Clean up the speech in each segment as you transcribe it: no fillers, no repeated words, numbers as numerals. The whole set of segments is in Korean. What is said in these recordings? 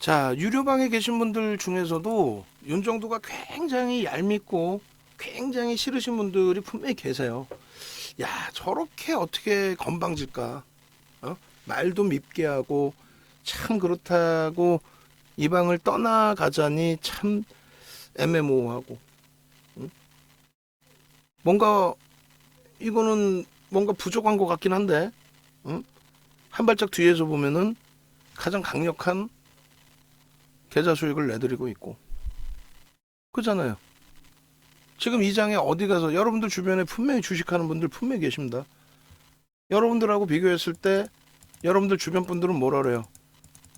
자, 유료방에 계신 분들 중에서도 윤정도가 굉장히 얄밉고 굉장히 싫으신 분들이 분명히 계세요. 야, 저렇게 어떻게 건방질까? 어? 말도 밉게 하고 참 그렇다고 이 방을 떠나가자니 참 애매모호하고, 응? 뭔가 이거는 뭔가 부족한 것 같긴 한데, 응? 한 발짝 뒤에서 보면은 가장 강력한 계좌 수익을 내드리고 있고, 그잖아요. 지금 이 장에 어디 가서 여러분들 주변에 분명히 주식하는 분들 분명히 계십니다. 여러분들하고 비교했을 때 여러분들 주변 분들은 뭐라 그래요?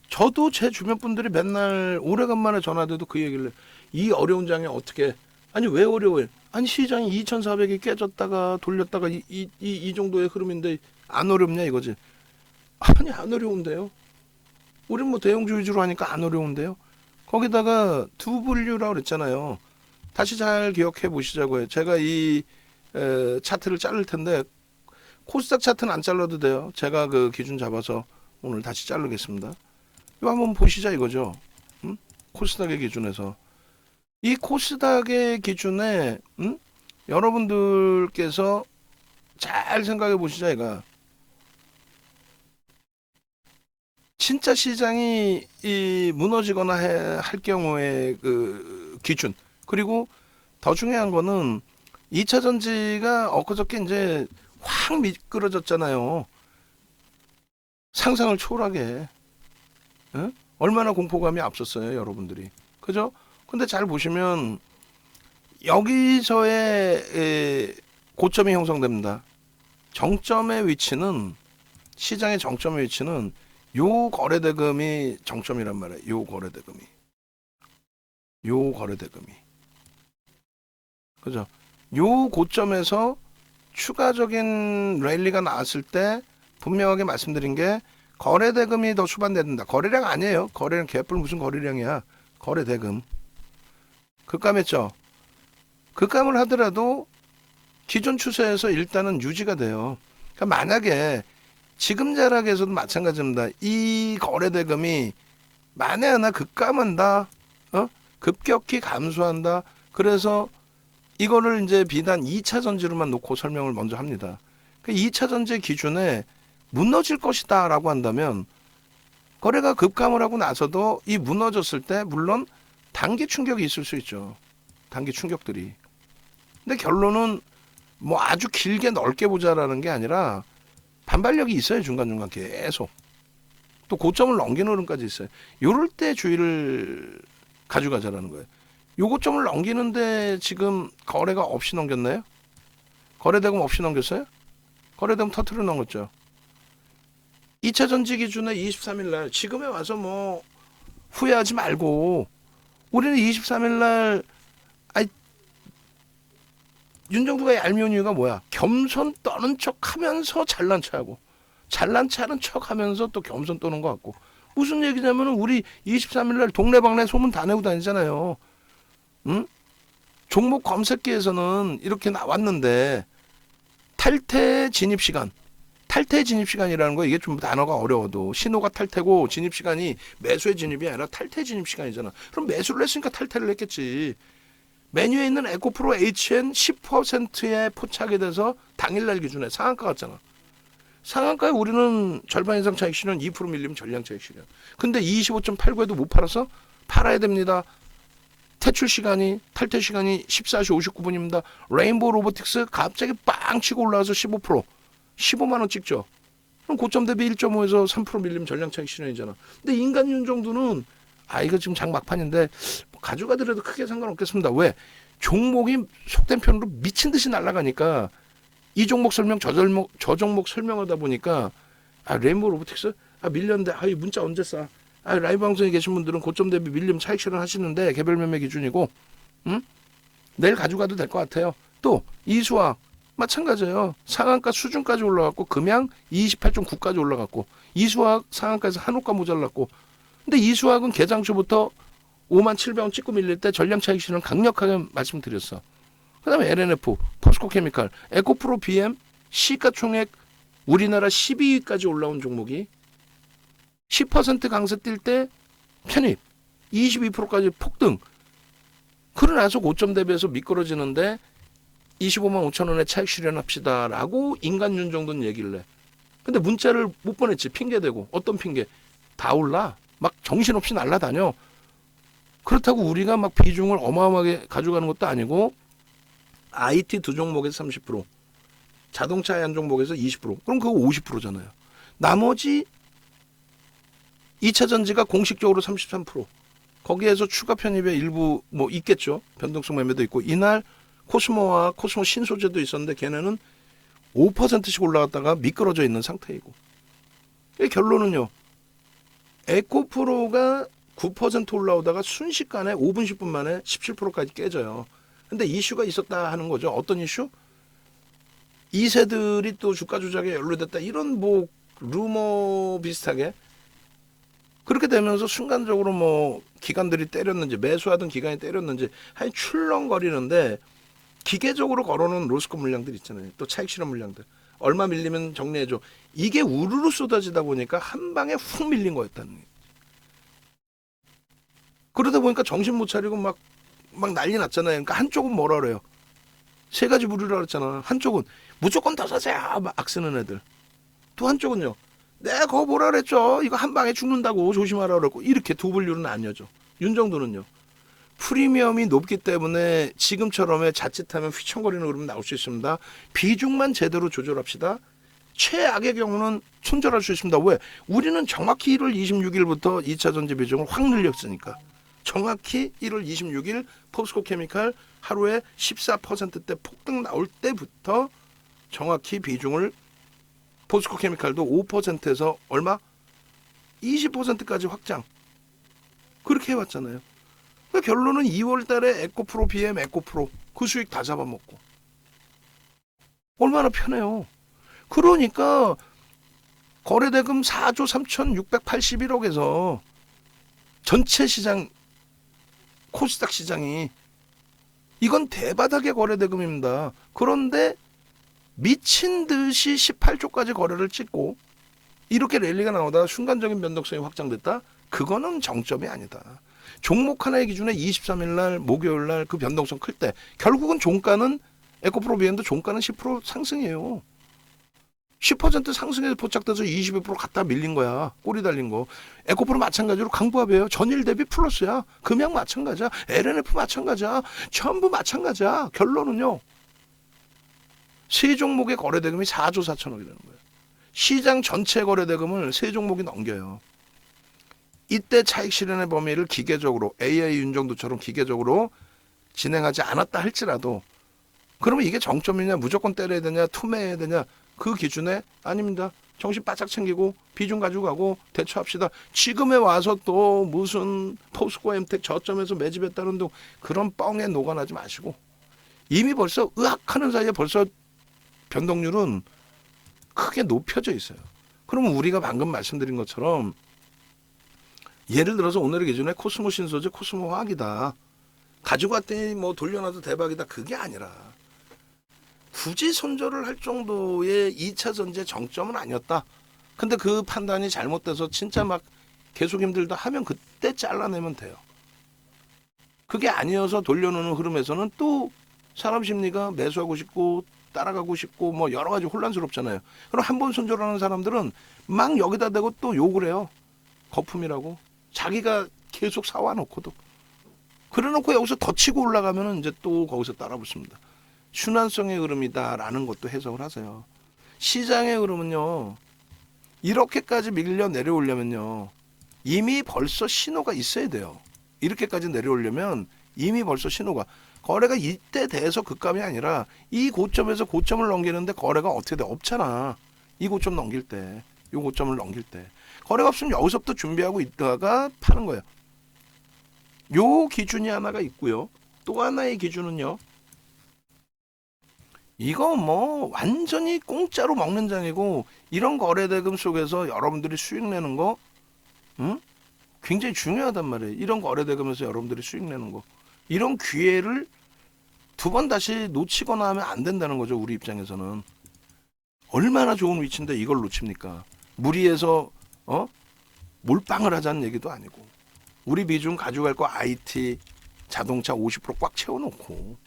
저도 제 주변 분들이 맨날 오래간만에 전화돼도 그 얘기를 해요. 이 어려운 장에 어떻게, 아니 왜 어려워요? 아니 시장이 2,400이 깨졌다가 돌렸다가 이 정도의 흐름인데 안 어렵냐 이거지. 아니 안 어려운데요. 우린 뭐 대형주주로 하니까 안 어려운데요. 거기다가 두 분류라고 그랬잖아요. 다시 잘 기억해 보시자고요. 제가 이 차트를 자를 텐데 코스닥 차트는 안 잘라도 돼요. 제가 그 기준 잡아서 오늘 다시 자르겠습니다. 이거 한번 보시자 이거죠. 코스닥의 기준에서 이 코스닥의 기준에 여러분들께서 잘 생각해 보시자 이가 진짜 시장이 이 무너지거나 할 경우에 그 기준, 그리고 더 중요한 거는 2차 전지가 엊그저께 이제 확 미끄러졌잖아요. 상상을 초월하게. 예? 얼마나 공포감이 앞섰어요, 여러분들이. 그죠? 근데 잘 보시면 여기서의 고점이 형성됩니다. 정점의 위치는, 시장의 정점의 위치는 요 거래대금이 정점이란 말이에요. 요 거래대금이. 요 거래대금이. 그죠? 요 고점에서 추가적인 랠리가 나왔을 때 분명하게 말씀드린 게 거래대금이 더 수반된다. 거래량 아니에요. 거래량 개뿔 무슨 거래량이야. 거래대금. 급감했죠. 급감을 하더라도 기존 추세에서 일단은 유지가 돼요. 그러니까 만약에 지금 자락에서도 마찬가지입니다. 이 거래대금이 만에 하나 급감한다. 급격히 감소한다. 그래서 이거를 이제 비단 2차 전지로만 놓고 설명을 먼저 합니다. 그 2차 전지 기준에 무너질 것이다 라고 한다면 거래가 급감을 하고 나서도 이 무너졌을 때 물론 단기 충격이 있을 수 있죠. 단기 충격들이. 근데 결론은 뭐 아주 길게 넓게 보자라는 게 아니라 반발력이 있어요. 중간중간 계속. 또 고점을 넘기는 흐름까지 있어요. 요럴 때 주의를 가져가자라는 거예요. 요 고점을 넘기는데 지금 거래가 없이 넘겼나요? 거래대금 없이 넘겼어요? 거래대금 터트려 넘겼죠. 2차 전지 기준에 23일 날 지금에 와서 뭐 후회하지 말고 우리는 23일 날 윤정수가 얄미운 이유가 뭐야? 겸손 떠는 척 하면서 잘난 체하고 잘난 체하는 척 하면서 또 겸손 떠는 것 같고 무슨 얘기냐면은 우리 23일 날 동네방네 소문 다 내고 다니잖아요. 응? 종목 검색기에서는 이렇게 나왔는데 탈퇴 진입 시간, 탈퇴 진입 시간이라는 거 이게 좀 단어가 어려워도 신호가 탈퇴고 진입 시간이 매수의 진입이 아니라 탈퇴 진입 시간이잖아. 그럼 매수를 했으니까 탈퇴를 했겠지. 메뉴에 있는 에코프로 HN 10%에 포착이 돼서 당일날 기준에 상한가 갔잖아. 상한가에 우리는 절반 이상 차익 실현 2% 밀리면 전량 차익 실현. 근데 25.89에도 못 팔았어? 팔아야 됩니다. 퇴출 시간이, 탈퇴 시간이 14시 59분입니다. 레인보우 로보틱스 갑자기 빵 치고 올라와서 15%, 15만 원 찍죠. 그럼 고점 대비 1.5에서 3% 밀리면 전량 차익 실현이잖아. 근데 인간 윤정도는 이거 지금 장 막판인데 가져가더라도 크게 상관없겠습니다. 왜? 종목이 속된 편으로 미친 듯이 날아가니까 이 종목 설명 저 종목 설명하다 보니까 레인보우 로보틱스 밀렸는데 이 문자 언제 쏴? 라이브 방송에 계신 분들은 고점 대비 밀림 차익 실현 하시는데 개별 매매 기준이고 내일 가져가도 될 것 같아요. 또 이수학 마찬가지예요. 상한가 수준까지 올라갔고 금양 28.9까지 올라갔고 이수학 상한가에서 한호가 모자랐고 근데 이수학은 개장주부터 57,000원 찍고 밀릴 때 전량 차익 실현 강력하게 말씀드렸어. 그 다음에 LNF, 포스코케미칼, 에코프로 BM 시가총액 우리나라 12위까지 올라온 종목이 10% 강세 뛸 때 편입 22%까지 폭등. 그러나서 고점 대비해서 미끄러지는데 25만 5천 원에 차익 실현합시다라고 인간 윤정도는 얘기를 해. 근데 문자를 못 보냈지. 핑계대고. 어떤 핑계? 다 올라. 막 정신없이 날아다녀. 그렇다고 우리가 막 비중을 어마어마하게 가져가는 것도 아니고 IT 두 종목에서 30%, 자동차 한 종목에서 20%. 그럼 그거 50%잖아요. 나머지 2차 전지가 공식적으로 33%. 거기에서 추가 편입에 일부 뭐 있겠죠. 변동성 매매도 있고 이날 코스모와 코스모 신소재도 있었는데 걔네는 5%씩 올라갔다가 미끄러져 있는 상태이고. 이 결론은요. 에코프로가 9% 올라오다가 순식간에 5분 10분 만에 17%까지 깨져요. 근데 이슈가 있었다 하는 거죠. 어떤 이슈? 2세들이 또 주가 조작에 연루됐다. 이런 뭐 루머 비슷하게 그렇게 되면서 순간적으로 뭐 기관들이 때렸는지 매수하던 기관이 때렸는지 한 출렁거리는데 기계적으로 걸어놓은 로스코 물량들 있잖아요. 또 차익 실현 물량들. 얼마 밀리면 정리해줘. 이게 우르르 쏟아지다 보니까 한 방에 훅 밀린 거였다는 거예요. 그러다 보니까 정신 못 차리고 막 난리 났잖아요. 그러니까 한쪽은 뭐라 그래요. 세 가지 부류라 그랬잖아. 한쪽은 무조건 더 사세요. 막 쓰는 애들. 또 한쪽은요. 내가 그거 뭐라 그랬죠. 이거 한 방에 죽는다고 조심하라 그랬고 이렇게 두 분류는 나뉘어져. 윤정도는요. 프리미엄이 높기 때문에 지금처럼의 자칫하면 휘청거리는 흐름 나올 수 있습니다. 비중만 제대로 조절합시다. 최악의 경우는 손절할 수 있습니다. 왜? 우리는 정확히 1월 26일부터 2차 전지 비중을 확 늘렸으니까. 정확히 1월 26일 포스코 케미칼 하루에 14%대 폭등 나올 때부터 정확히 비중을 포스코 케미칼도 5%에서 얼마? 20%까지 확장. 그렇게 해왔잖아요. 그러니까 결론은 2월 달에 에코프로, BM, 에코프로 그 수익 다 잡아먹고. 얼마나 편해요. 그러니까 거래대금 4조 3,681억에서 전체 시장 코스닥 시장이 이건 대바닥의 거래대금입니다. 그런데 미친 듯이 18조까지 거래를 찍고 이렇게 랠리가 나오다가 순간적인 변동성이 확장됐다? 그거는 정점이 아니다. 종목 하나의 기준에 23일 날 목요일 날 그 변동성 클 때 결국은 종가는 에코프로 비엔도 종가는 10% 상승이에요. 10% 상승해서 포착돼서 22% 갖다 밀린 거야. 꼬리 달린 거. 에코프로 마찬가지로 강부합이에요. 전일 대비 플러스야. 금양 마찬가지야. LNF 마찬가지야. 전부 마찬가지야. 결론은요. 세 종목의 거래대금이 4조 4천억이 되는 거예요. 시장 전체 거래대금을 세 종목이 넘겨요. 이때 차익 실현의 범위를 기계적으로 AI 윤정도처럼 기계적으로 진행하지 않았다 할지라도 그러면 이게 정점이냐 무조건 때려야 되냐 투매해야 되냐 그 기준에 아닙니다. 정신 바짝 챙기고 비중 가지고 가고 대처합시다. 지금에 와서 또 무슨 포스코 엠텍 저점에서 매집했다는 등 그런 뻥에 녹아나지 마시고 이미 벌써 으악하는 사이에 벌써 변동률은 크게 높여져 있어요. 그러면 우리가 방금 말씀드린 것처럼 예를 들어서 오늘의 기준에 코스모 신소재, 코스모 화학이다. 가지고 왔더니 뭐 돌려놔도 대박이다. 그게 아니라 굳이 손절을 할 정도의 2차 전지의 정점은 아니었다. 근데 그 판단이 잘못돼서 진짜 막 계속 힘들다 하면 그때 잘라내면 돼요. 그게 아니어서 돌려놓는 흐름에서는 또 사람 심리가 매수하고 싶고 따라가고 싶고 뭐 여러 가지 혼란스럽잖아요. 그럼 한 번 손절하는 사람들은 막 여기다 대고 또 욕을 해요. 거품이라고. 자기가 계속 사와놓고도. 그래놓고 여기서 더 치고 올라가면 이제 또 거기서 따라붙습니다. 순환성의 흐름이다라는 것도 해석을 하세요. 시장의 흐름은요. 이렇게까지 밀려 내려오려면요. 이미 벌써 신호가 있어야 돼요. 이렇게까지 내려오려면 이미 벌써 신호가. 거래가 이때 돼서 급감이 아니라 이 고점에서 고점을 넘기는데 거래가 어떻게 돼? 없잖아. 이 고점 넘길 때. 이 고점을 넘길 때. 거래가 없으면 여기서부터 준비하고 있다가 파는 거예요. 요 기준이 하나가 있고요. 또 하나의 기준은요. 이거 뭐 완전히 공짜로 먹는 장이고 이런 거래대금 속에서 여러분들이 수익 내는 거 굉장히 중요하단 말이에요. 이런 거래대금에서 여러분들이 수익 내는 거. 이런 기회를 두 번 다시 놓치거나 하면 안 된다는 거죠. 우리 입장에서는. 얼마나 좋은 위치인데 이걸 놓칩니까? 무리해서 몰빵을 하자는 얘기도 아니고. 우리 비중 가져갈 거 IT, 자동차 50%꽉 채워놓고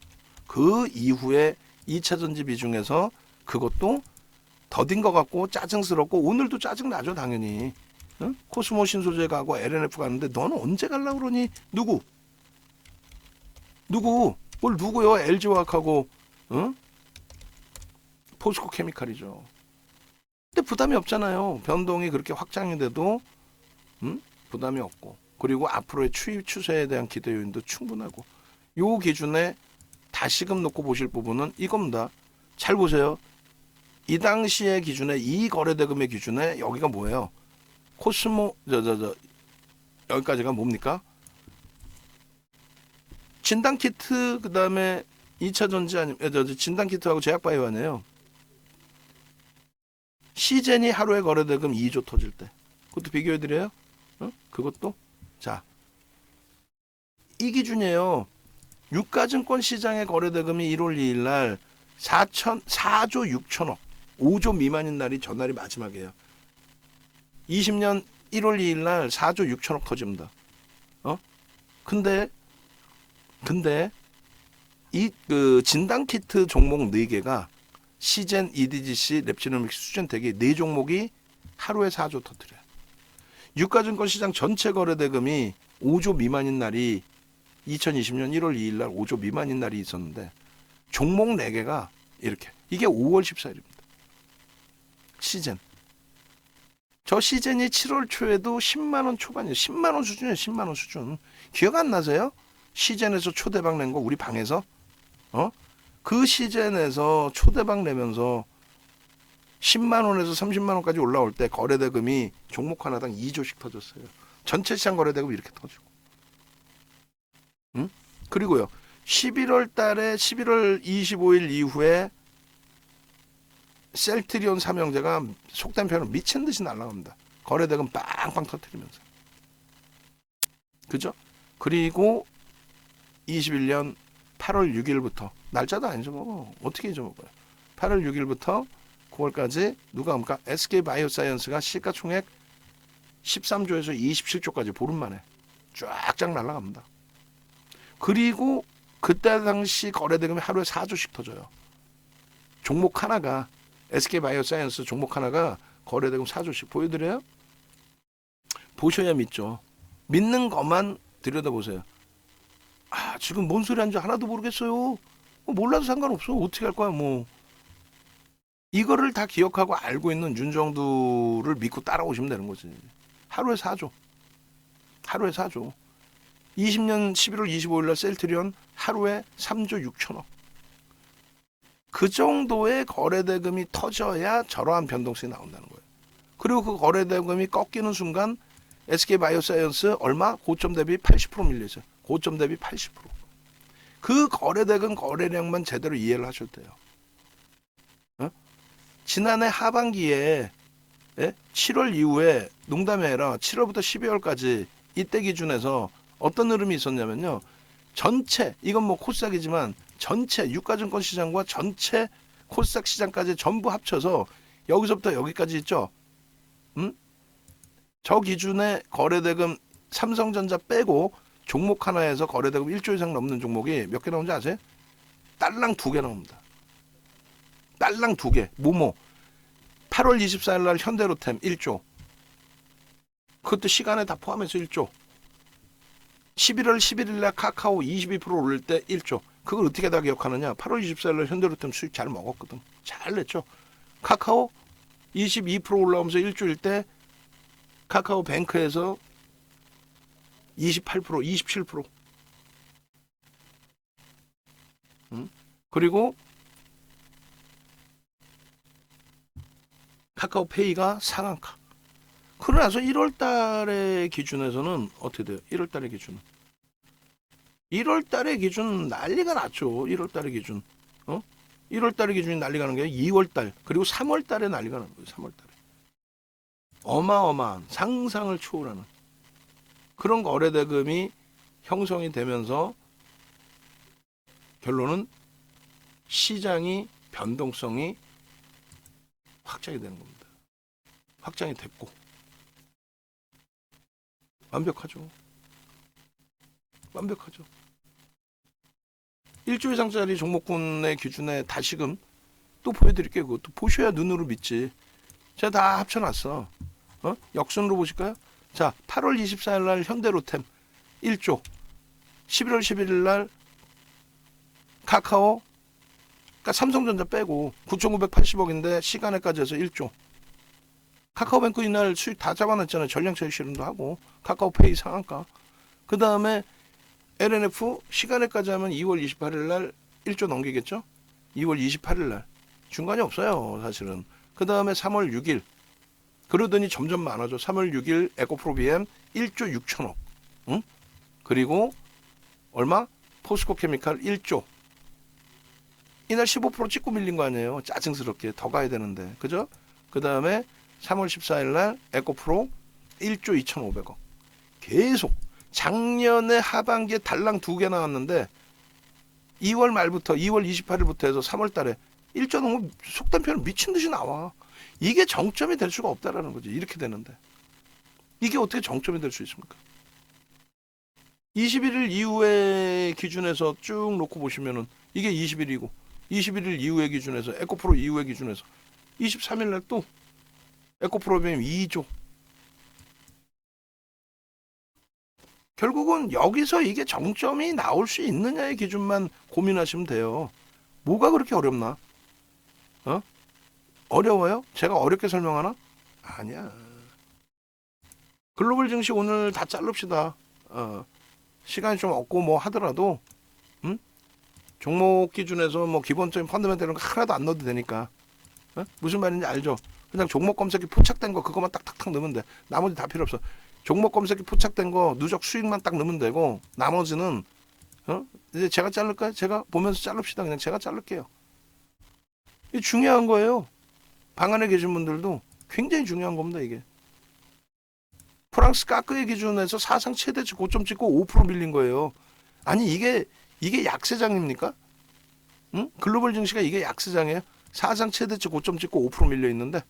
그 이후에 2차 전지 비중에서 그것도 더딘 것 같고 짜증스럽고 오늘도 짜증나죠 당연히. 응? 코스모 신소재 가고 LNF 가는데 너는 언제 가려고 그러니? 누구? 뭘 누구요? LG화학하고 응? 포스코 케미칼이죠. 근데 부담이 없잖아요. 변동이 그렇게 확장이 돼도 부담이 없고 그리고 앞으로의 추입 추세에 대한 기대 요인도 충분하고 요 기준에 다시금 놓고 보실 부분은 이겁니다. 잘 보세요. 이 당시의 기준에 이 거래대금의 기준에 여기가 뭐예요? 코스모 여기까지가 뭡니까? 진단키트 그다음에 2차 전지 아니면 진단키트하고 제약바이오 아니에요. 시젠이 하루에 거래대금 2조 터질 때 그것도 비교해드려요. 그것도 자 이 기준이에요. 유가증권 시장의 거래대금이 1월 2일 날 4조 6천억 5조 미만인 날이 전날이 마지막이에요. 20년 1월 2일 날 4조 6천억 터집니다. 근데 이 그 진단키트 종목 4개가 시젠, EDGC, 랩지노믹스, 수젠텍이 4종목이 하루에 4조 터뜨려요. 유가증권 시장 전체 거래대금이 5조 미만인 날이 2020년 1월 2일 날 5조 미만인 날이 있었는데 종목 4개가 이렇게 이게 5월 14일입니다. 시젠. 저 시젠이 7월 초에도 10만 원 초반이에요. 10만 원 수준이에요. 10만 원 수준. 기억 안 나세요? 시젠에서 초대박 낸 거 우리 방에서 그 시젠에서 초대박 내면서 10만 원에서 30만 원까지 올라올 때 거래대금이 종목 하나당 2조씩 터졌어요. 전체 시장 거래대금 이렇게 터지고. 그리고요. 11월 달에 11월 25일 이후에 셀트리온 삼형제가 속된 표현은 미친 듯이 날아갑니다. 거래대금 빵빵 터뜨리면서. 그죠? 그리고 21년 8월 6일부터 날짜도 안 잊어먹어. 어떻게 잊어먹어요? 8월 6일부터 9월까지 누가 합니까? SK바이오사이언스가 시가총액 13조에서 27조까지 보름 만에 쫙쫙 날아갑니다. 그리고 그때 당시 거래대금이 하루에 4조씩 터져요. 종목 하나가 SK바이오사이언스 종목 하나가 거래대금 4조씩 보여드려요? 보셔야 믿죠. 믿는 것만 들여다보세요. 지금 뭔 소리 하는지 하나도 모르겠어요. 몰라도 상관없어. 어떻게 할 거야 뭐. 이거를 다 기억하고 알고 있는 윤정두를 믿고 따라오시면 되는 거지. 하루에 4조. 하루에 4조. 20년 11월 25일 날 셀트리온 하루에 3조 6천억. 그 정도의 거래대금이 터져야 저러한 변동성이 나온다는 거예요. 그리고 그 거래대금이 꺾이는 순간 SK바이오사이언스 얼마? 고점 대비 80% 밀려있어요. 고점 대비 80%. 그 거래대금 거래량만 제대로 이해를 하셔도 돼요. 지난해 하반기에 7월 이후에 농담이 아니라 7월부터 12월까지 이때 기준에서 어떤 흐름이 있었냐면요. 전체 이건 뭐 코스닥이지만 전체 유가증권 시장과 전체 코스닥 시장까지 전부 합쳐서 여기서부터 여기까지 있죠. 저 기준에 거래대금 삼성전자 빼고 종목 하나에서 거래대금 1조 이상 넘는 종목이 몇 개 나오는지 아세요? 딸랑 2개 나옵니다. 딸랑 2개. 모모. 8월 24일 날 현대로템 1조. 그것도 시간에 다 포함해서 1조. 11월 11일 날 카카오 22% 올릴 때 1조. 그걸 어떻게 다 기억하느냐? 8월 24일 날 현대로템 수익 잘 먹었거든. 잘 냈죠. 카카오 22% 올라오면서 1조일 때 카카오 뱅크에서 28%, 27%. 그리고 카카오페이가 상한가. 그러나서 1월 달의 기준에서는 어떻게 돼요? 1월 달의 기준은. 1월 달의 기준 난리가 났죠. 1월 달의 기준. 1월 달의 기준이 난리가 나는 게 2월 달, 그리고 3월 달에 난리가 나는 거예요. 3월 달에. 어마어마한 상상을 초월하는 그런 거래대금이 형성이 되면서 결론은 시장이 변동성이 확장이 되는 겁니다. 확장이 됐고 완벽하죠. 완벽하죠. 1조 이상짜리 종목군의 기준에 다시금 또 보여드릴게요. 그것도 보셔야 눈으로 믿지. 제가 다 합쳐놨어. 역순으로 보실까요? 자, 8월 24일 날 현대로템 1조, 11월 11일 날 카카오, 그러니까 삼성전자 빼고 9,980억인데 시간에까지 해서 1조. 카카오뱅크 이날 수익 다 잡아놨잖아요. 전량차익 실현도 하고 카카오페이 상한가. 그 다음에 LNF 시간에까지 하면 2월 28일 날 1조 넘기겠죠? 2월 28일 날 중간이 없어요 사실은. 그 다음에 3월 6일 그러더니 점점 많아져. 3월 6일 에코프로비엠 1조 6천억. 응? 그리고 얼마? 포스코케미칼 1조. 이날 15% 찍고 밀린 거 아니에요. 짜증스럽게 더 가야 되는데. 그죠? 그 다음에 3월 14일 날 에코프로 1조 2,500억. 계속 작년에 하반기에 달랑 2개 나왔는데 2월 말부터 2월 28일부터 해서 3월 달에 1조 넘으면 속된 표현 미친 듯이 나와. 이게 정점이 될 수가 없다라는 거지. 이렇게 되는데. 이게 어떻게 정점이 될 수 있습니까? 21일 이후의 기준에서 쭉 놓고 보시면은 이게 20일이고 21일 이후의 기준에서 에코프로 이후의 기준에서 23일 날 또 에코프로비엠 2조. 결국은 여기서 이게 정점이 나올 수 있느냐의 기준만 고민하시면 돼요. 뭐가 그렇게 어렵나? 어려워요? 제가 어렵게 설명하나? 아니야. 글로벌 증시 오늘 다 자릅시다. 시간이 좀 없고 뭐 하더라도 종목 기준에서 뭐 기본적인 펀더멘털 이런 거 하나도 안 넣어도 되니까. 무슨 말인지 알죠? 그냥 종목 검색이 포착된 거 그것만 딱딱딱 넣으면 돼. 나머지 다 필요 없어. 종목 검색이 포착된 거 누적 수익만 딱 넣으면 되고 나머지는 이제 제가 자를까요? 제가 보면서 자릅시다. 그냥 제가 자를게요. 이게 중요한 거예요. 방 안에 계신 분들도 굉장히 중요한 겁니다. 이게 프랑스 까크의 기준에서 사상 최대치 고점 찍고 5% 밀린 거예요. 아니 이게 약세장입니까? 응? 글로벌 증시가 이게 약세장이에요? 사상 최대치 고점 찍고 5% 밀려 있는데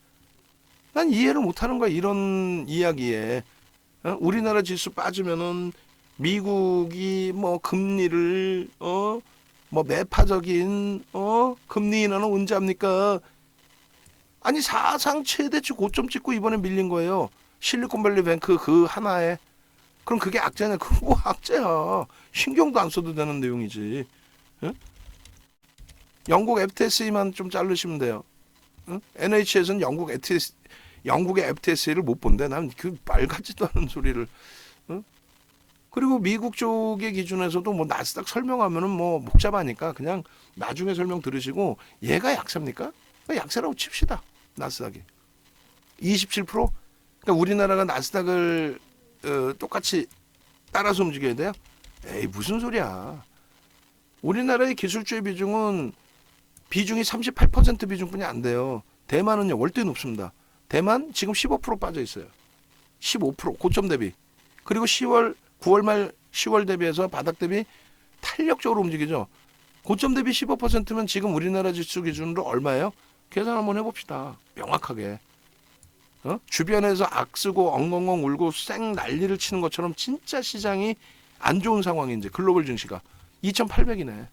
난 이해를 못하는 거야. 이런 이야기에 우리나라 지수 빠지면은 미국이 뭐 금리를 뭐 매파적인 금리 인하는 언제 합니까? 아니 사상 최대치 고점 찍고 이번에 밀린 거예요. 실리콘밸리 뱅크 그 하나에. 그럼 그게 악재냐? 그거 뭐 악재야. 신경도 안 써도 되는 내용이지. 응? 영국 FTSE만 좀 자르시면 돼요. 응? NHS는 영국의 FTSE를 못 본대. 난 그 말 같지도 않은 소리를. 응? 그리고 미국 쪽의 기준에서도 뭐 나스닥 설명하면은 뭐 복잡하니까 그냥 나중에 설명 들으시고 얘가 약세입니까? 약세라고 칩시다. 나스닥이 27%. 그러니까 우리나라가 나스닥을 똑같이 따라서 움직여야 돼요? 에이 무슨 소리야. 우리나라의 기술주의 비중이 38% 비중뿐이 안 돼요. 대만은요 월대 높습니다. 대만 지금 15% 빠져 있어요. 15% 고점 대비. 그리고 9월 말 10월 대비해서 바닥 대비 탄력적으로 움직이죠. 고점 대비 15%면 지금 우리나라 지수 기준으로 얼마예요? 계산 한번 해봅시다. 명확하게. 주변에서 악쓰고 엉엉엉 울고 쌩 난리를 치는 것처럼 진짜 시장이 안 좋은 상황인지 글로벌 증시가 2800이네.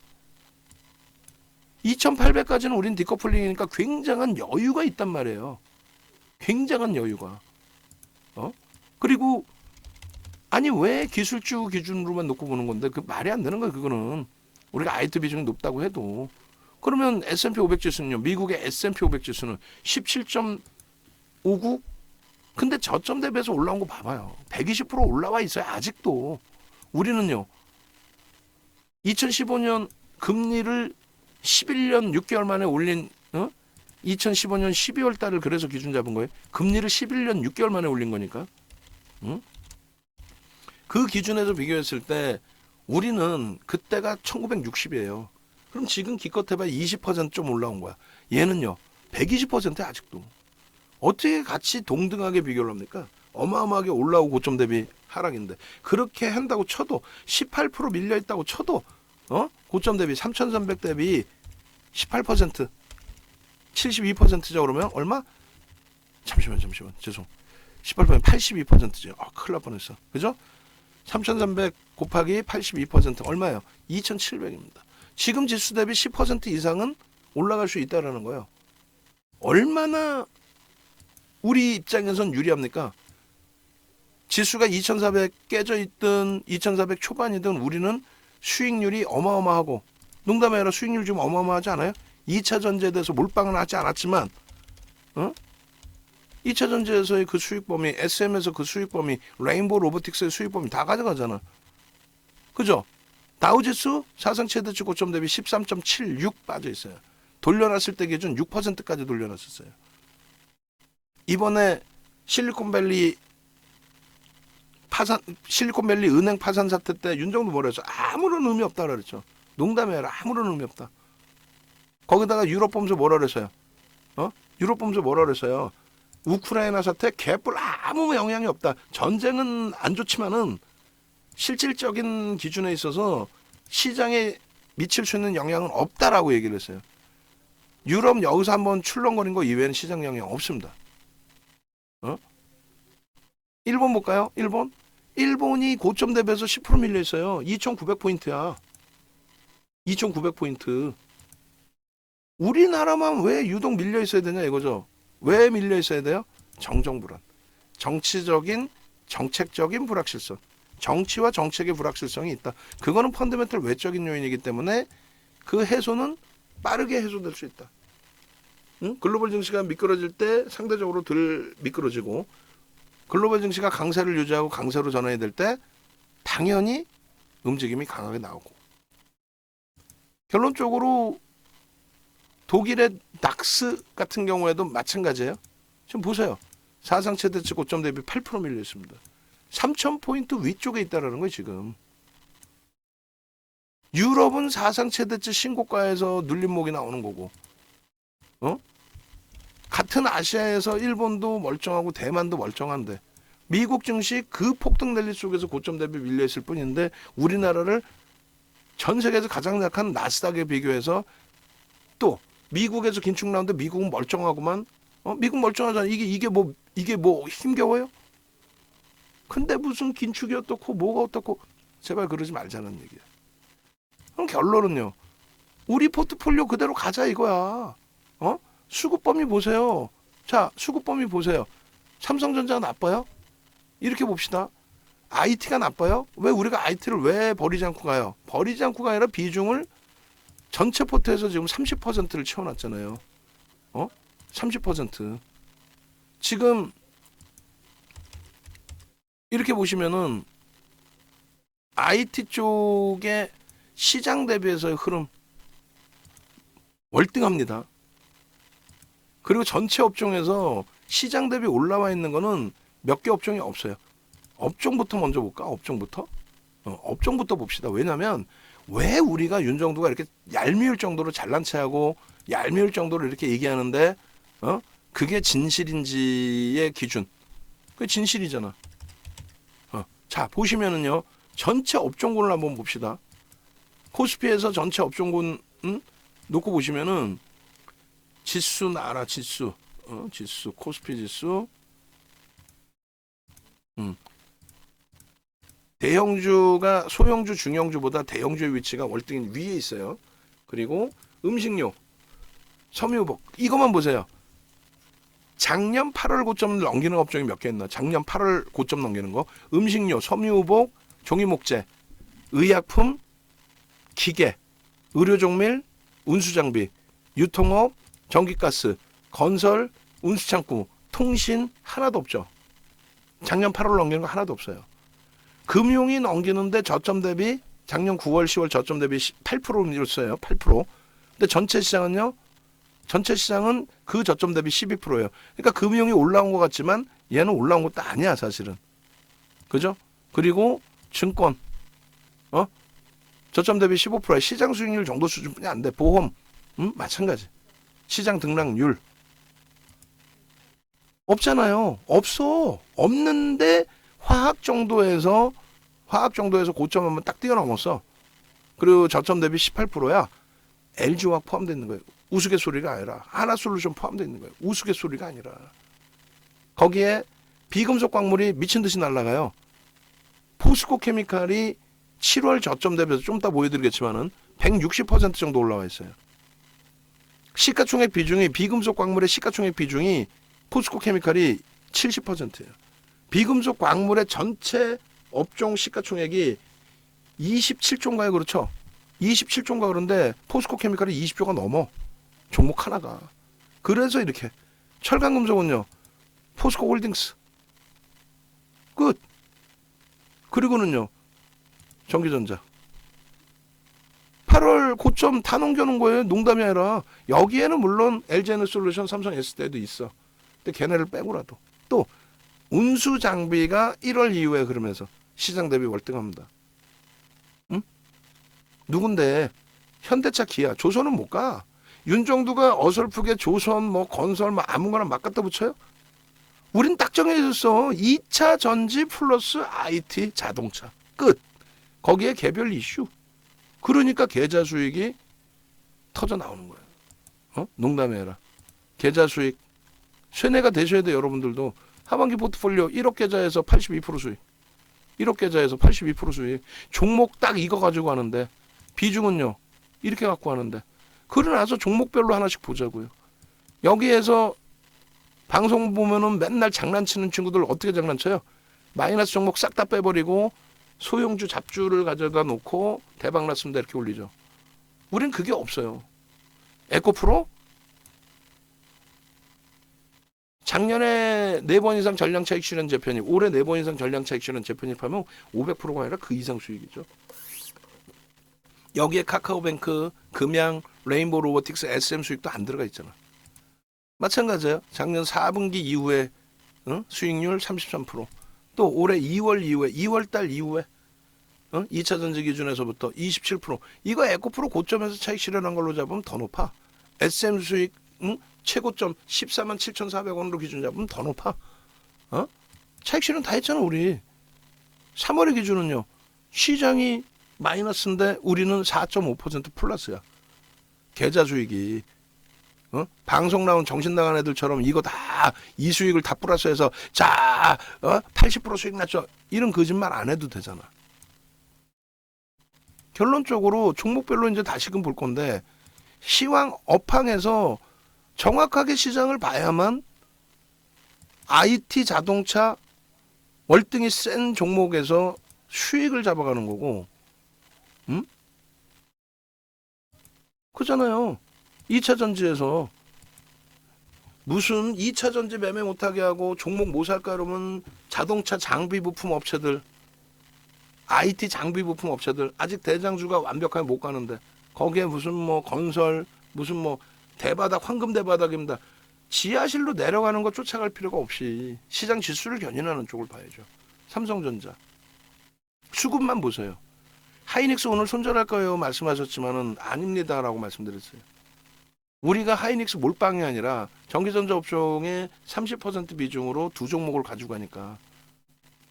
2800까지는 우린 디커플링이니까 굉장한 여유가 있단 말이에요. 굉장한 여유가. 그리고 아니 왜 기술주 기준으로만 놓고 보는 건데 그 말이 안 되는 거야. 그거는 우리가 IT 비중이 높다고 해도. 그러면 S&P 500 지수는요. 미국의 S&P 500 지수는 17.59. 근데 저점 대비해서 올라온 거 봐봐요. 120% 올라와 있어요. 아직도. 우리는요. 2015년 금리를 11년 6개월 만에 올린 2015년 12월 달을 그래서 기준 잡은 거예요. 금리를 11년 6개월 만에 올린 거니까. 그 기준에서 비교했을 때 우리는 그때가 1960이에요. 그럼 지금 기껏 해봐야 20%좀 올라온 거야. 얘는요. 120%야 아직도. 어떻게 같이 동등하게 비교를 합니까? 어마어마하게 올라오고 고점 대비 하락인데 그렇게 한다고 쳐도 18% 밀려있다고 쳐도 고점 대비 3,300 대비 18% 72%죠. 그러면 얼마? 잠시만 죄송 18% 82%죠. 큰일 날 뻔했어. 그죠? 3,300 곱하기 82% 얼마예요? 2,700입니다. 지금 지수 대비 10% 이상은 올라갈 수 있다라는 거예요. 얼마나 우리 입장에선 유리합니까? 지수가 2,400 깨져 있든 2,400 초반이든 우리는 수익률이 어마어마하고, 농담이 아니라 수익률 좀 어마어마하지 않아요? 2차 전지에 대해서 몰빵은 하지 않았지만 2차 전지에서의 그 수익 범위, SM에서 그 수익 범위, 레인보우 로보틱스의 수익 범위 다 가져가잖아. 그죠? 다우지수 사상 최대치 고점 대비 13.76 빠져 있어요. 돌려놨을 때 기준 6%까지 돌려놨었어요. 이번에 실리콘밸리 은행 파산 사태 때 윤정도 뭐라 했어? 아무런 의미 없다 그랬죠. 농담이 아니라 아무런 의미 없다. 거기다가 유럽 보면서 뭐라 그랬어요? 유럽 보면서 뭐라 그랬어요? 우크라이나 사태 개뿔 아무 영향이 없다. 전쟁은 안 좋지만은 실질적인 기준에 있어서 시장에 미칠 수 있는 영향은 없다라고 얘기를 했어요. 유럽 여기서 한번 출렁거린 거 이외에는 시장 영향 없습니다. 일본 볼까요? 일본이 고점 대비해서 10% 밀려 있어요. 2,900포인트야. 2,900포인트. 우리나라만 왜 유독 밀려 있어야 되냐 이거죠. 왜 밀려 있어야 돼요? 정정불안. 정치적인, 정책적인 불확실성. 정치와 정책의 불확실성이 있다. 그거는 펀더멘털 외적인 요인이기 때문에 그 해소는 빠르게 해소될 수 있다. 글로벌 증시가 미끄러질 때 상대적으로 덜 미끄러지고, 글로벌 증시가 강세를 유지하고 강세로 전환이 될 때 당연히 움직임이 강하게 나오고, 결론적으로 독일의 닥스 같은 경우에도 마찬가지예요. 지금 보세요. 사상 최대치 고점 대비 8% 밀려 있습니다. 3,000포인트 위쪽에 있다라는 거예요, 지금. 유럽은 사상 최대치 신고가에서 눌림목이 나오는 거고, 같은 아시아에서 일본도 멀쩡하고 대만도 멀쩡한데 미국 증시 그 폭등 랠리 속에서 고점 대비 밀려 있을 뿐인데 우리나라를 전 세계에서 가장 약한 나스닥에 비교해서 또 미국에서 긴축 나오는데 미국은 멀쩡하구만. 미국 멀쩡하잖아. 이게 뭐 힘겨워요? 근데 무슨 긴축이 어떻고 뭐가 어떻고, 제발 그러지 말자는 얘기야. 그럼 결론은요. 우리 포트폴리오 그대로 가자 이거야. 수급 범위 보세요. 자, 수급 범위 보세요. 삼성전자가 나빠요? 이렇게 봅시다. IT가 나빠요? 왜 우리가 IT를 왜 버리지 않고 가요? 버리지 않고 가 아니라 비중을 전체 포트에서 지금 30%를 채워놨잖아요. 30%. 지금 이렇게 보시면은 IT 쪽의 시장 대비해서의 흐름 월등합니다. 그리고 전체 업종에서 시장 대비 올라와 있는 거는 몇 개 업종이 없어요. 업종부터 먼저 볼까? 업종부터 봅시다. 왜냐면 왜 우리가 윤정도가 이렇게 얄미울 정도로 잘난 체하고 얄미울 정도로 이렇게 얘기하는데 그게 진실인지의 기준. 그게 진실이잖아. 자, 보시면은요. 전체 업종군을 한번 봅시다. 코스피에서 전체 업종군 놓고 보시면은 지수 나라 지수. 지수 코스피 지수. 대형주가 소형주 중형주보다 대형주의 위치가 월등 위에 있어요. 그리고 음식료, 섬유복 이것만 보세요. 작년 8월 고점 넘기는 업종이 몇 개 있나? 작년 8월 고점 넘기는 거. 음식료, 섬유복, 종이목재, 의약품, 기계, 의료종밀, 운수장비, 유통업, 전기가스, 건설, 운수창고, 통신 하나도 없죠. 작년 8월 넘기는 거 하나도 없어요. 금융이 넘기는데 저점 대비 작년 9월 10월 저점 대비 8% 밀었어요. 8%. 근데 전체 시장은요. 전체 시장은 그 저점 대비 12%예요. 그러니까 금융이 올라온 것 같지만 얘는 올라온 것도 아니야 사실은. 그죠? 그리고 증권 저점 대비 15%야. 시장 수익률 정도 수준뿐이 안 돼. 보험 마찬가지. 시장 등락률 없잖아요. 없어. 없는데 화학 정도에서 고점 한번 딱 뛰어넘었어. 그리고 저점 대비 18%야. LG화학 포함되어 있는 거예요. 우스갯소리가 아니라 하나솔루션 포함되어 있는 거예요. 우스갯소리가 아니라. 거기에 비금속 광물이 미친 듯이 날아가요. 포스코 케미칼이 7월 저점 대비해서 좀 이따 보여드리겠지만은 160% 정도 올라와 있어요. 시가총액 비중이 비금속 광물의 시가총액 비중이 포스코 케미칼이 70%예요. 비금속 광물의 전체 업종 시가총액이 27조인가요? 그렇죠? 27조인가 그런데 포스코 케미칼이 20조가 넘어. 종목 하나가. 그래서 이렇게 철강금속은요. 포스코 홀딩스 끝. 그리고는요. 전기전자 8월 고점 다 넘겨놓은 거예요. 농담이 아니라. 여기에는 물론 LG에너솔루션, 삼성 S대도 있어. 근데 걔네를 빼고라도 또 운수 장비가 1월 이후에 그러면서 시장 대비 월등합니다. 응? 누군데? 현대차, 기아, 조선은 못 가. 윤정두가 어설프게 조선, 뭐 건설, 뭐 아무거나 막 갖다 붙여요? 우린 딱 정해졌어. 2차 전지 플러스 IT 자동차 끝. 거기에 개별 이슈. 그러니까 계좌 수익이 터져 나오는 거예요. 농담이 아니라. 계좌 수익. 쇠뇌가 되셔야 돼요. 여러분들도. 하반기 포트폴리오 1억 계좌에서 82% 수익. 1억 계좌에서 82% 수익. 종목 딱 이거 가지고 하는데 비중은요. 이렇게 갖고 하는데. 그러고 나서 종목별로 하나씩 보자고요. 여기에서 방송 보면은 맨날 장난치는 친구들 어떻게 장난쳐요? 마이너스 종목 싹 다 빼버리고 소형주 잡주를 가져다 놓고 대박 났습니다 이렇게 올리죠. 우린 그게 없어요. 에코프로 작년에 4번 이상 전량차익 실현 재편입, 올해 4번 이상 전량차익 실현 재편입하면 500%가 아니라 그 이상 수익이죠. 여기에 카카오뱅크, 금양, 레인보우 로보틱스, SM 수익도 안 들어가 있잖아. 마찬가지예요. 작년 4분기 이후에 수익률 33%. 또 올해 2월 이후에 2월달 이후에 2차 전지 기준에서부터 27%. 이거 에코프로 고점에서 차익 실현한 걸로 잡으면 더 높아. SM 수익 최고점 14만 7,400원으로 기준 잡으면 더 높아. 차익 실현 다 했잖아 우리. 3월의 기준은요. 시장이 마이너스인데 우리는 4.5% 플러스야. 계좌 수익이. 방송 나온 정신 나간 애들처럼 이거 다 이 수익을 다 플러스해서 자 80% 수익 났죠. 이런 거짓말 안 해도 되잖아. 결론적으로 종목별로 이제 다시금 볼 건데 시황 업황에서 정확하게 시장을 봐야만 IT 자동차 월등히 센 종목에서 수익을 잡아가는 거고, 그잖아요. 2차 전지에서 무슨 2차 전지 매매 못하게 하고 종목 못 살까 그러면 자동차 장비 부품 업체들, IT 장비 부품 업체들 아직 대장주가 완벽하게 못 가는데 거기에 무슨 뭐 건설, 무슨 뭐 대바닥, 황금 대바닥입니다. 지하실로 내려가는 거 쫓아갈 필요가 없이 시장 지수를 견인하는 쪽을 봐야죠. 삼성전자. 수급만 보세요. 하이닉스 오늘 손절할 거예요 말씀하셨지만은 아닙니다라고 말씀드렸어요. 우리가 하이닉스 몰빵이 아니라 전기전자 업종의 30% 비중으로 두 종목을 가지고 가니까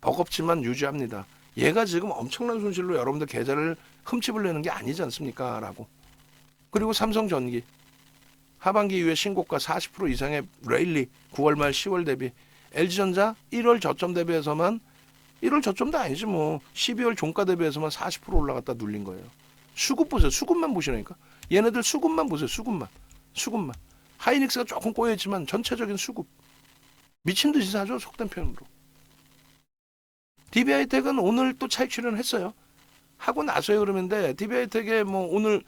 버겁지만 유지합니다. 얘가 지금 엄청난 손실로 여러분들 계좌를 흠집을 내는 게 아니지 않습니까? 라고. 그리고 삼성전기. 하반기 이후에 신고가 40% 이상의 레일리 9월 말 10월 대비. LG전자 1월 저점 대비해서만 1월 저점도 아니지 뭐 12월 종가 대비해서만 40% 올라갔다 눌린 거예요. 수급 보세요. 수급만 보시라니까. 얘네들 수급만 보세요. 수급만. 하이닉스가 조금 꼬여있지만 전체적인 수급. 미친 듯이 사죠. 속된 표현으로. DB하이텍은 오늘 또 차익 실현했어요. 하고 나서요 그러는데 DB하이텍에 뭐 오늘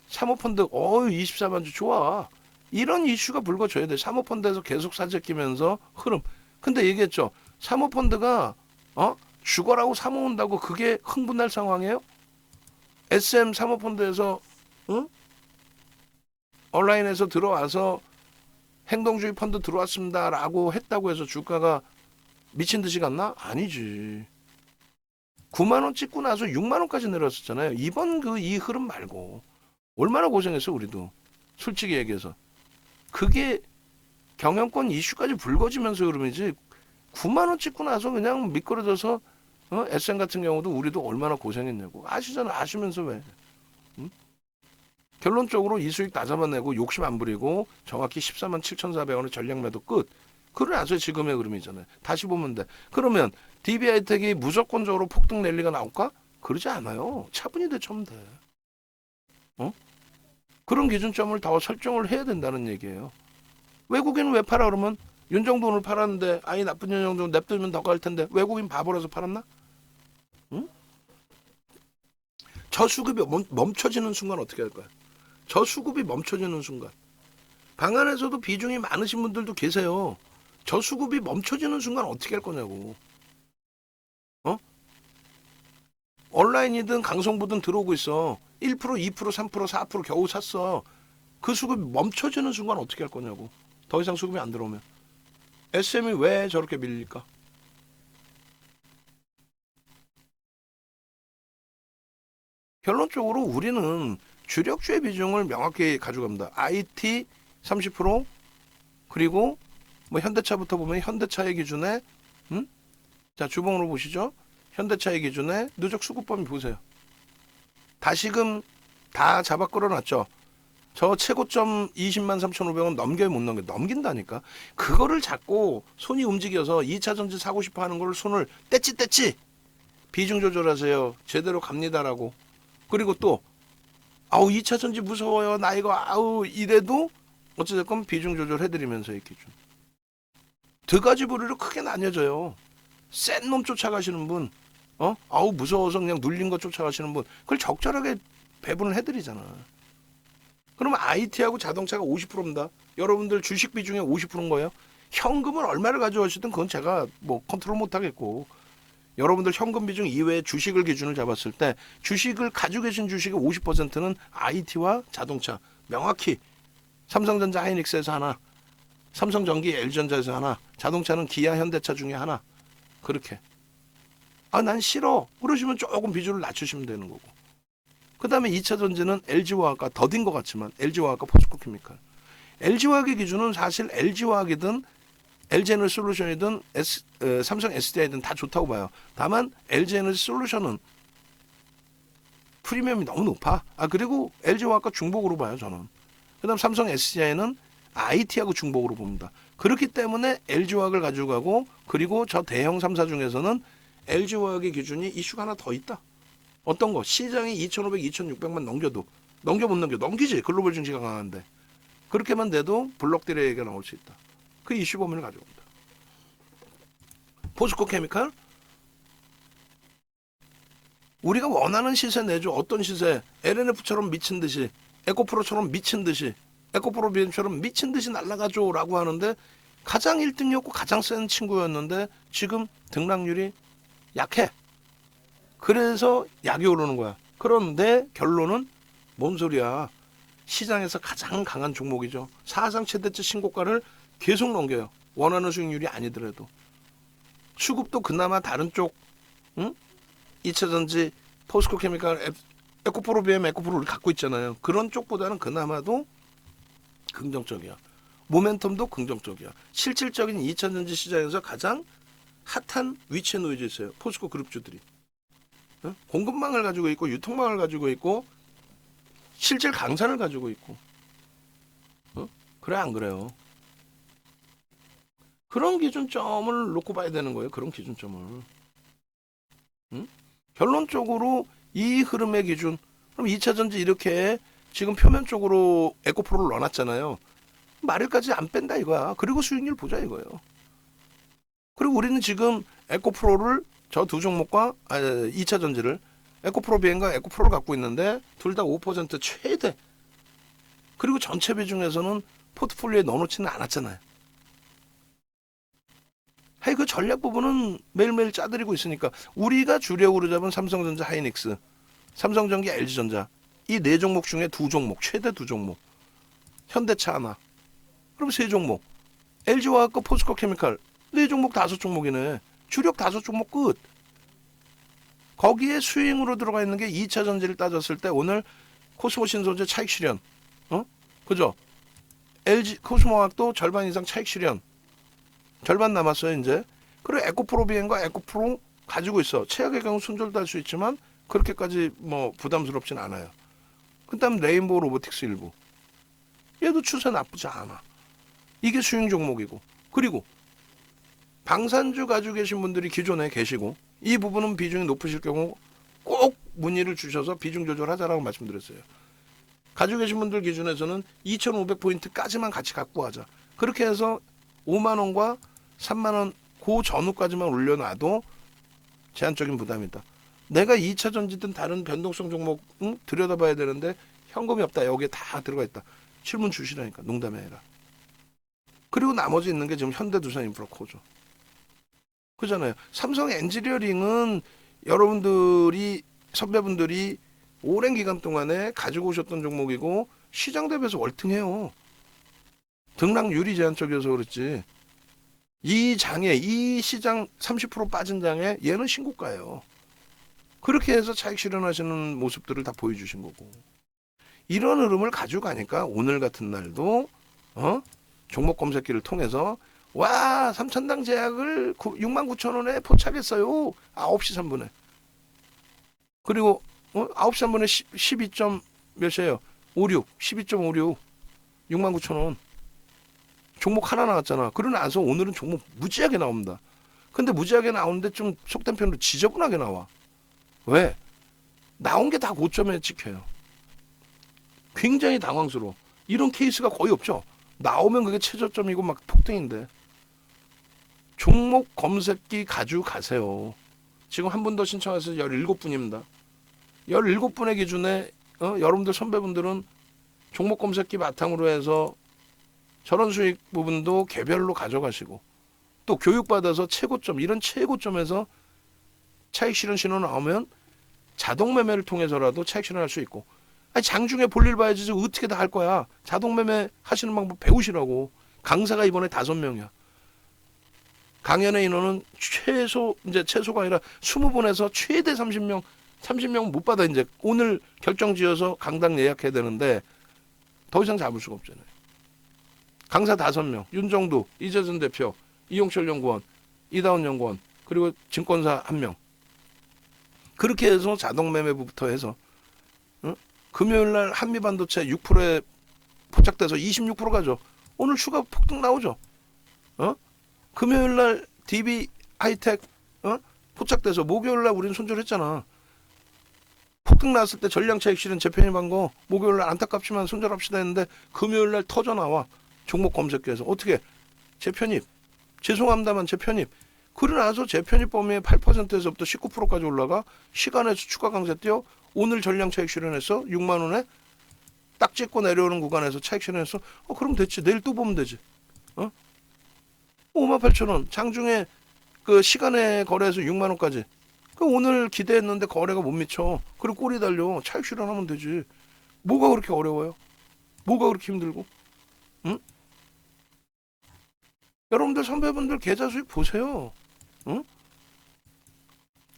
사모펀드 24만 주 좋아. 이런 이슈가 불거져야 돼. 사모펀드에서 계속 사재 끼면서 흐름. 근데 얘기했죠. 사모펀드가 죽어라고 사모온다고 그게 흥분할 상황이에요? SM 사모펀드에서 온라인에서 들어와서 행동주의 펀드 들어왔습니다라고 했다고 해서 주가가 미친 듯이 갔나? 아니지. 9만 원 찍고 나서 6만 원까지 내려왔었잖아요. 이번 이 흐름 말고 얼마나 고생했어 우리도. 솔직히 얘기해서. 그게 경영권 이슈까지 불거지면서 흐름이지. 9만 원 찍고 나서 그냥 미끄러져서 SM 같은 경우도 우리도 얼마나 고생했냐고. 아시잖아. 아시면서 왜. 결론적으로 이 수익 다 잡아내고 욕심 안 부리고 정확히 14만 7,400원의 전략 매도 끝. 그러고 나서 지금의 흐름이잖아요. 다시 보면 돼. 그러면 DB하이텍이 무조건적으로 폭등 랠리가 나올까? 그러지 않아요. 차분히 대처하면 돼. 어? 그런 기준점을 더 설정을 해야 된다는 얘기예요. 외국인은 왜 팔아 그러면 윤정돈을 팔았는데 아이 나쁜 윤정돈 냅두면 더 갈 텐데 외국인 바보라서 팔았나? 응? 저수급이 멈춰지는 순간 어떻게 할 거야? 저수급이 멈춰지는 순간 방 안에서도 비중이 많으신 분들도 계세요. 저수급이 멈춰지는 순간 어떻게 할 거냐고. 어? 온라인이든 강성부든 들어오고 있어. 1%, 2%, 3%, 4% 겨우 샀어. 그 수급이 멈춰지는 순간 어떻게 할 거냐고. 더 이상 수급이 안 들어오면. SM이 왜 저렇게 밀릴까? 결론적으로 우리는 주력주의 비중을 명확히 가져갑니다. IT 30%, 그리고 뭐 현대차부터 보면 현대차의 기준에 자 주봉으로 보시죠. 현대차의 기준에 누적 수급 범위 보세요. 다시금 다 잡아 끌어놨죠. 저 최고점 20만 3,500원 넘겨야 못 넘겨. 넘긴다니까. 그거를 자꾸 손이 움직여서 2차 전지 사고 싶어 하는 걸 손을 떼찌 비중 조절하세요. 제대로 갑니다라고. 그리고 또 아우 2차 전지 무서워요. 나 이거 아우 이래도 어찌됐건 비중 조절해드리면서 이 기준. 두 가지 부류로 크게 나뉘어져요. 센 놈 쫓아가시는 분, 아우 무서워서 그냥 눌린 거 쫓아가시는 분, 그걸 적절하게 배분을 해드리잖아. 그러면 IT하고 자동차가 50%입니다. 여러분들 주식 비중의 50%인 거예요. 현금을 얼마를 가져오시든 그건 제가 뭐 컨트롤 못 하겠고, 여러분들 현금 비중 이외에 주식을 기준을 잡았을 때 주식을 가지고 계신 주식의 50%는 IT와 자동차, 명확히 삼성전자 하이닉스에서 하나, 삼성전기 LG전자에서 하나, 자동차는 기아 현대차 중에 하나. 그렇게. 난 싫어. 그러시면 조금 비중을 낮추시면 되는 거고. 그 다음에 2차 전지는 LG화학과 더딘 것 같지만 LG화학과 포스코케미칼. LG화학의 기준은 사실 LG화학이든 LG에너지솔루션이든 삼성 SDI든 다 좋다고 봐요. 다만 LG에너지솔루션은 프리미엄이 너무 높아. 그리고 LG화학과 중복으로 봐요 저는. 그 다음 삼성 SDI는 IT하고 중복으로 봅니다. 그렇기 때문에 LG화학을 가지고 가고, 그리고 저 대형 3사 중에서는 LG화학의 기준이 이슈가 하나 더 있다. 어떤 거? 시장이 2,500, 2,600만 넘겨도 넘겨 못 넘겨? 넘기지. 글로벌 증시가 강한데. 그렇게만 돼도 블록들의 얘기가 나올 수 있다. 그 이슈 범위를 가져옵니다. 포스코 케미칼? 우리가 원하는 시세 내줘. 어떤 시세? LNF처럼 미친 듯이, 에코프로처럼 미친 듯이, 에코프로 BM처럼 미친 듯이 날아가죠 라고 하는데 가장 1등이었고 가장 센 친구였는데 지금 등락률이 약해. 그래서 약이 오르는 거야. 그런데 결론은 뭔 소리야. 시장에서 가장 강한 종목이죠. 사상 최대치 신고가를 계속 넘겨요. 원하는 수익률이 아니더라도. 수급도 그나마 다른 쪽, 2차 전지, 포스코 케미칼, 에코프로 BM, 에코프로를 갖고 있잖아요. 그런 쪽보다는 그나마도 긍정적이야. 모멘텀도 긍정적이야. 실질적인 2차 전지 시장에서 가장 핫한 위치에 놓여져 있어요. 포스코 그룹주들이. 공급망을 가지고 있고 유통망을 가지고 있고 실질 강산을 가지고 있고. 그래 안 그래요? 그런 기준점을 놓고 봐야 되는 거예요. 그런 기준점을. 결론적으로 이 흐름의 기준. 그럼 2차 전지 이렇게 지금 표면적으로 에코프로를 넣어놨잖아요. 말일까지 안 뺀다 이거야. 그리고 수익률 보자 이거예요. 그리고 우리는 지금 에코프로를 저 두 종목과 2차 전지를 에코프로 비행과 에코프로를 갖고 있는데 둘 다 5% 최대. 그리고 전체 비중에서는 포트폴리오에 넣어놓지는 않았잖아요. 그 전략 부분은 매일매일 짜드리고 있으니까 우리가 주력으로 잡은 삼성전자 하이닉스, 삼성전기 LG전자 이 네 종목 중에 두 종목, 최대 두 종목. 현대차 하나. 그럼 세 종목. LG화학과 포스코 케미칼 네 종목 다섯 종목이네. 주력 다섯 종목 끝. 거기에 수익으로 들어가 있는 게 2차 전지를 따졌을 때 오늘 코스모 신소재 차익 실현. 그죠? LG 코스모화학도 절반 이상 차익 실현. 절반 남았어요 이제. 그리고 에코프로 비행과 에코프로 가지고 있어. 최악의 경우 손절도 할 수 있지만 그렇게까지 뭐 부담스럽진 않아요. 그다음 레인보우 로보틱스 일부. 얘도 추세 나쁘지 않아. 이게 수익 종목이고. 그리고 방산주 가지고 계신 분들이 기존에 계시고 이 부분은 비중이 높으실 경우 꼭 문의를 주셔서 비중 조절하자라고 말씀드렸어요. 가지고 계신 분들 기준에서는 2,500포인트까지만 같이 갖고 가자. 그렇게 해서 5만 원과 3만 원 그 전후까지만 올려놔도 제한적인 부담이다. 내가 2차 전지든 다른 변동성 종목 들여다봐야 되는데 현금이 없다. 여기에 다 들어가 있다. 질문 주시라니까. 농담이 아니라. 그리고 나머지 있는 게 지금 현대두산인프라코죠. 그잖아요. 삼성 엔지니어링은 여러분들이 선배분들이 오랜 기간 동안에 가지고 오셨던 종목이고 시장 대비해서 월등해요. 등락률이 제한적이어서 그렇지. 이 장에 이 시장 30% 빠진 장에 얘는 신고가예요. 그렇게 해서 차익 실현하시는 모습들을 다 보여주신 거고. 이런 흐름을 가지고 가니까 오늘 같은 날도 종목 검색기를 통해서 와 3천당 제약을 69,000원에 포착했어요. 9시 3분에. 그리고 9시 3분에 12점 몇이에요? 56, 12.56, 69,000원. 종목 하나 나왔잖아. 그러고 나서 오늘은 종목 무지하게 나옵니다. 근데 무지하게 나오는데 좀 속된 편으로 지저분하게 나와. 왜? 나온 게 다 고점에 찍혀요. 굉장히 당황스러워. 이런 케이스가 거의 없죠. 나오면 그게 최저점이고 막 폭등인데. 종목 검색기 가지고 가세요. 지금 한 분 더 신청하셔서 17분입니다. 17분의 기준에 여러분들 선배분들은 종목 검색기 바탕으로 해서 저런 수익 부분도 개별로 가져가시고 또 교육받아서 최고점 이런 최고점에서 차익 실현 신호 나오면 자동 매매를 통해서라도 차익 실현할 수 있고 아니 장중에 볼일 봐야지 어떻게 다 할 거야. 자동 매매 하시는 방법 배우시라고. 강사가 이번에 5명이야. 강연의 인원은 최소가 아니라 20분에서 최대 30명 못 받아. 이제 오늘 결정 지어서 강당 예약해야 되는데 더 이상 잡을 수가 없잖아요. 강사 5명, 윤정두, 이재선 대표, 이용철 연구원, 이다운 연구원, 그리고 증권사 1명. 그렇게 해서 자동 매매부터 해서 금요일날 한미반도체 6%에 포착돼서 26% 가죠. 오늘 추가 폭등 나오죠. 금요일날 DB 하이텍 포착돼서 목요일날 우리는 손절했잖아. 폭등 나왔을 때 전량 차익 실현 재편입한 거 목요일날 안타깝지만 손절합시다 했는데 금요일날 터져 나와. 종목 검색기에서 어떻게 재편입 죄송합니다만 재편입 그러고 나서 재편입 범위의 8%에서부터 19%까지 올라가 시간에서 추가 강세 뛰어 오늘 전량 차익 실현해서 6만 원에 딱 찍고 내려오는 구간에서 차익 실현해서 그럼 됐지. 내일 또 보면 되지. 58,000원 장중에 그 시간에 거래해서 6만 원까지. 그 오늘 기대했는데 거래가 못 미쳐. 그리고 꼬리 달려 차익 실현하면 되지. 뭐가 그렇게 어려워요? 뭐가 그렇게 힘들고? 응? 여러분들 선배분들 계좌 수익 보세요. 응?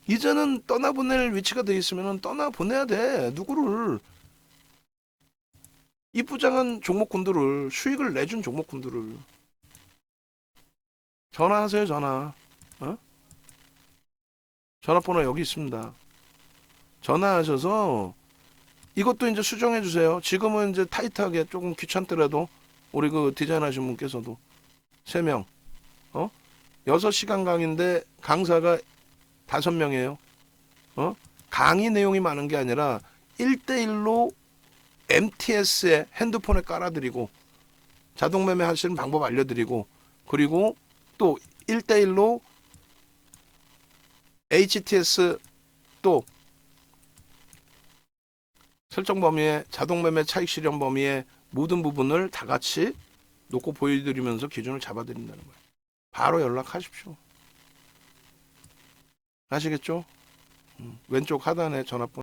이제는 떠나보낼 위치가 돼 있으면 떠나보내야 돼. 누구를. 이부장한 종목군들을 수익을 내준 종목군들을. 전화하세요. 전화. 전화번호 여기 있습니다. 전화하셔서 이것도 이제 수정해 주세요. 지금은 이제 타이트하게 조금 귀찮더라도 우리 그 디자인하신 분께서도 3명 6시간 강의인데 강사가 5명이에요. 강의 내용이 많은 게 아니라 1대1로 MTS에 핸드폰에 깔아드리고 자동 매매 하시는 방법 알려드리고 그리고 또 1대1로 HTS 또 설정 범위에 자동 매매 차익 실현 범위의 모든 부분을 다 같이 놓고 보여드리면서 기준을 잡아드린다는 거예요. 바로 연락하십시오. 아시겠죠? 왼쪽 하단에 전화번호